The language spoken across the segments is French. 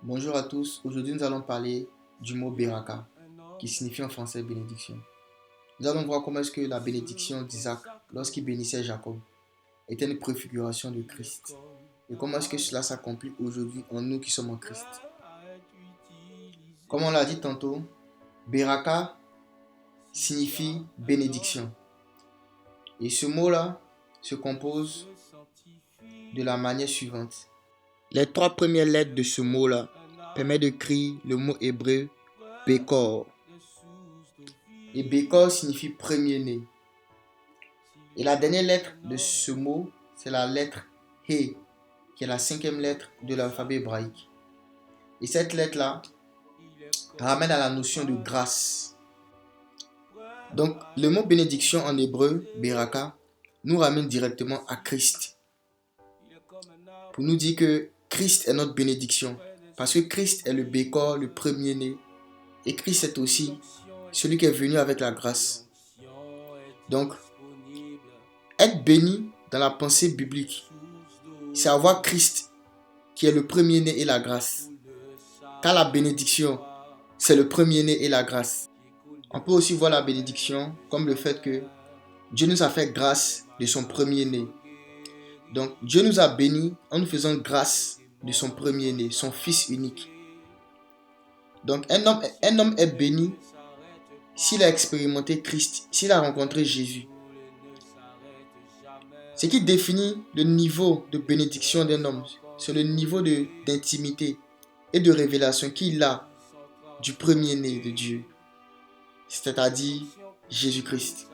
Bonjour à tous, aujourd'hui nous allons parler du mot Beraka, qui signifie en français bénédiction. Nous allons voir comment est-ce que la bénédiction d'Isaac, lorsqu'il bénissait Jacob, était une préfiguration de Christ. Et comment est-ce que cela s'accomplit aujourd'hui en nous qui sommes en Christ. Comme on l'a dit tantôt, Beraka signifie bénédiction. Et ce mot-là se compose de la manière suivante. Les trois premières lettres de ce mot-là permettent d'écrire le mot hébreu Bekor. Et Bekor signifie premier-né. Et la dernière lettre de ce mot, c'est la lettre He, qui est la cinquième lettre de l'alphabet hébraïque. Et cette lettre-là ramène à la notion de grâce. Donc, le mot bénédiction en hébreu, Beraka, nous ramène directement à Christ. Pour nous dire que Christ est notre bénédiction. Parce que Christ est le Bekor, le premier-né. Et Christ est aussi celui qui est venu avec la grâce. Donc, être béni dans la pensée biblique, c'est avoir Christ qui est le premier-né et la grâce. Car la bénédiction, c'est le premier-né et la grâce. On peut aussi voir la bénédiction comme le fait que Dieu nous a fait grâce de son premier-né. Donc, Dieu nous a bénis en nous faisant grâce de son premier-né, son fils unique. Donc, un homme est béni s'il a expérimenté Christ, s'il a rencontré Jésus. Ce qui définit le niveau de bénédiction d'un homme, c'est le niveau d'intimité et de révélation qu'il a du premier-né de Dieu, c'est-à-dire Jésus-Christ.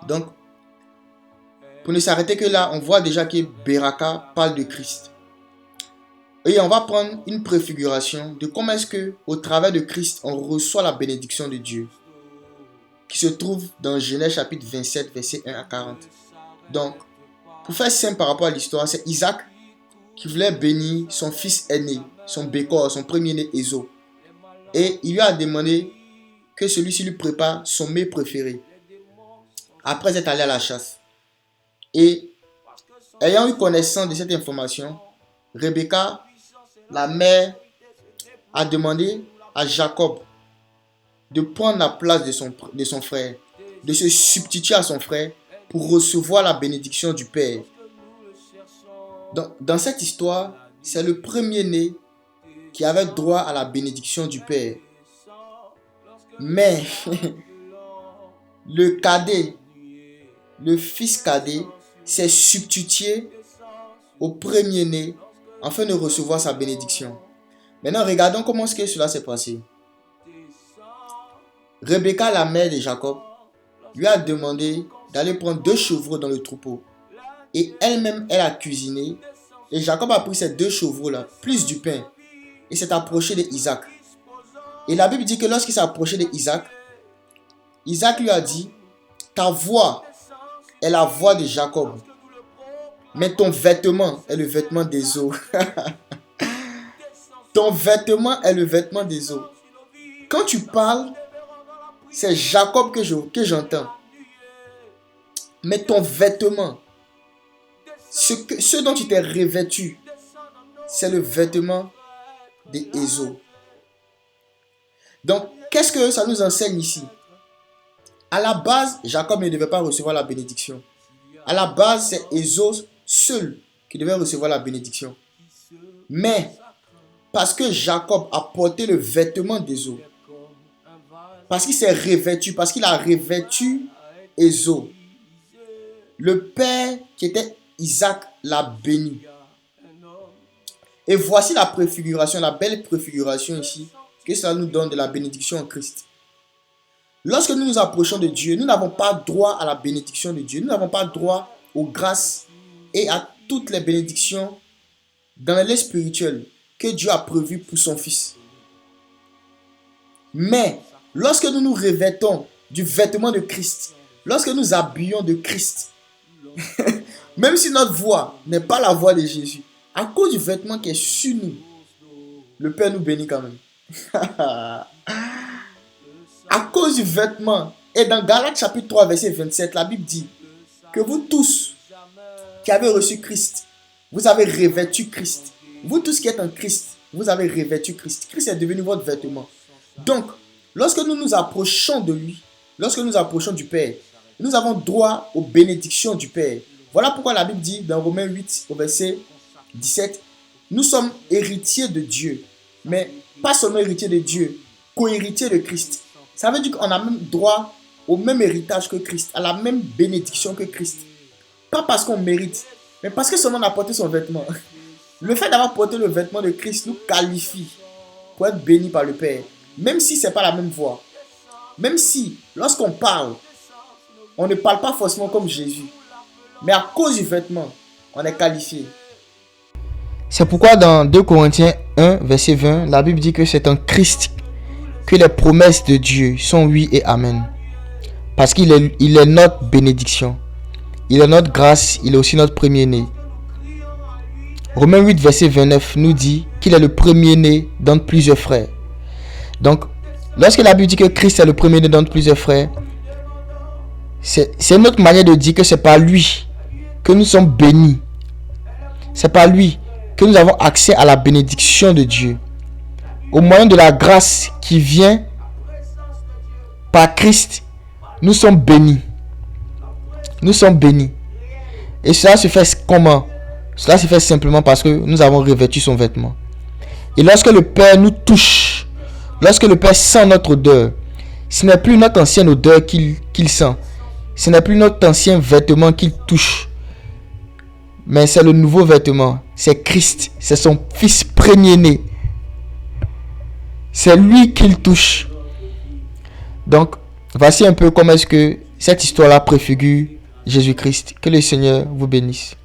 Donc, pour ne s'arrêter que là, on voit déjà que Beraka parle de Christ. Et on va prendre une préfiguration de comment est-ce que, au travers de Christ, on reçoit la bénédiction de Dieu, qui se trouve dans Genèse chapitre 27, versets 1 à 40. Donc, pour faire simple par rapport à l'histoire, c'est Isaac qui voulait bénir son fils aîné, son Bekor, son premier-né Ésaü. Et il lui a demandé que celui-ci lui prépare son mets préféré, après être allé à la chasse. Et ayant eu connaissance de cette information, Rebecca, la mère, a demandé à Jacob de prendre la place de son frère, de se substituer à son frère pour recevoir la bénédiction du Père. Dans cette histoire, c'est le premier-né qui avait droit à la bénédiction du Père. Mais le cadet, le fils cadet, s'est substitué au premier-né afin de recevoir sa bénédiction. Maintenant, regardons comment est-ce que cela s'est passé. Rebecca, la mère de Jacob, lui a demandé d'aller prendre 2 chevreaux dans le troupeau. Et elle-même, elle a cuisiné. Et Jacob a pris ces 2 chevreaux-là, plus du pain, et s'est approché d'Isaac. Et la Bible dit que lorsqu'il s'est approché d'Isaac, Isaac lui a dit, ta voix est la voix de Jacob, mais ton vêtement est le vêtement d'Ésaü. Ton vêtement est le vêtement d'Ésaü. Quand tu parles, c'est Jacob que j'entends. Mais ton vêtement, ce dont tu t'es revêtu, c'est le vêtement d'Ésaü. Donc, qu'est-ce que ça nous enseigne ici? À la base, Jacob ne devait pas recevoir la bénédiction. À la base, c'est Ésaü seul qui devait recevoir la bénédiction. Mais, parce que Jacob a porté le vêtement d'Ésaü, parce qu'il s'est revêtu, parce qu'il a revêtu Ésaü, le père qui était Isaac l'a béni. Et voici la préfiguration, la belle préfiguration ici, que cela nous donne de la bénédiction en Christ. Lorsque nous nous approchons de Dieu, nous n'avons pas droit à la bénédiction de Dieu. Nous n'avons pas droit aux grâces et à toutes les bénédictions dans les spirituels que Dieu a prévues pour son Fils. Mais, lorsque nous nous revêtons du vêtement de Christ, lorsque nous habillons de Christ, même si notre voix n'est pas la voix de Jésus, à cause du vêtement qui est sur nous, le Père nous bénit quand même. À cause du vêtement. Et dans Galates chapitre 3, verset 27, la Bible dit que vous tous qui avez reçu Christ, vous avez revêtu Christ. Vous tous qui êtes en Christ, vous avez revêtu Christ. Christ est devenu votre vêtement. Donc, lorsque nous nous approchons de lui, lorsque nous approchons du Père, nous avons droit aux bénédictions du Père. Voilà pourquoi la Bible dit dans Romains 8, au verset 17, nous sommes héritiers de Dieu, mais pas seulement héritiers de Dieu, co-héritiers de Christ. Ça veut dire qu'on a même droit au même héritage que Christ, à la même bénédiction que Christ. Pas parce qu'on mérite, mais parce que seulement on a porté son vêtement. Le fait d'avoir porté le vêtement de Christ nous qualifie pour être bénis par le Père, même si ce n'est pas la même voix. Même si, lorsqu'on parle, on ne parle pas forcément comme Jésus. Mais à cause du vêtement, on est qualifié. C'est pourquoi dans 2 Corinthiens 1, verset 20, la Bible dit que c'est en Christ que les promesses de Dieu sont oui et amen. Parce qu'il est notre bénédiction. Il est notre grâce, il est aussi notre premier-né. Romains 8, verset 29 nous dit qu'il est le premier-né d'entre plusieurs frères. Donc, lorsque la Bible dit que Christ est le premier-né d'entre plusieurs frères, c'est notre manière de dire que c'est par lui que nous sommes bénis. C'est par lui que nous avons accès à la bénédiction de Dieu. Au moyen de la grâce qui vient par Christ, nous sommes bénis. Nous sommes bénis. Et cela se fait comment? Cela se fait simplement parce que nous avons revêtu son vêtement. Et lorsque le Père nous touche, lorsque le Père sent notre odeur, ce n'est plus notre ancienne odeur qu'il sent. Ce n'est plus notre ancien vêtement qu'il touche. Mais c'est le nouveau vêtement. C'est Christ. C'est son Fils premier-né. C'est lui qu'il touche. Donc, voici un peu comment est-ce que cette histoire-là préfigure Jésus-Christ. Que le Seigneur vous bénisse.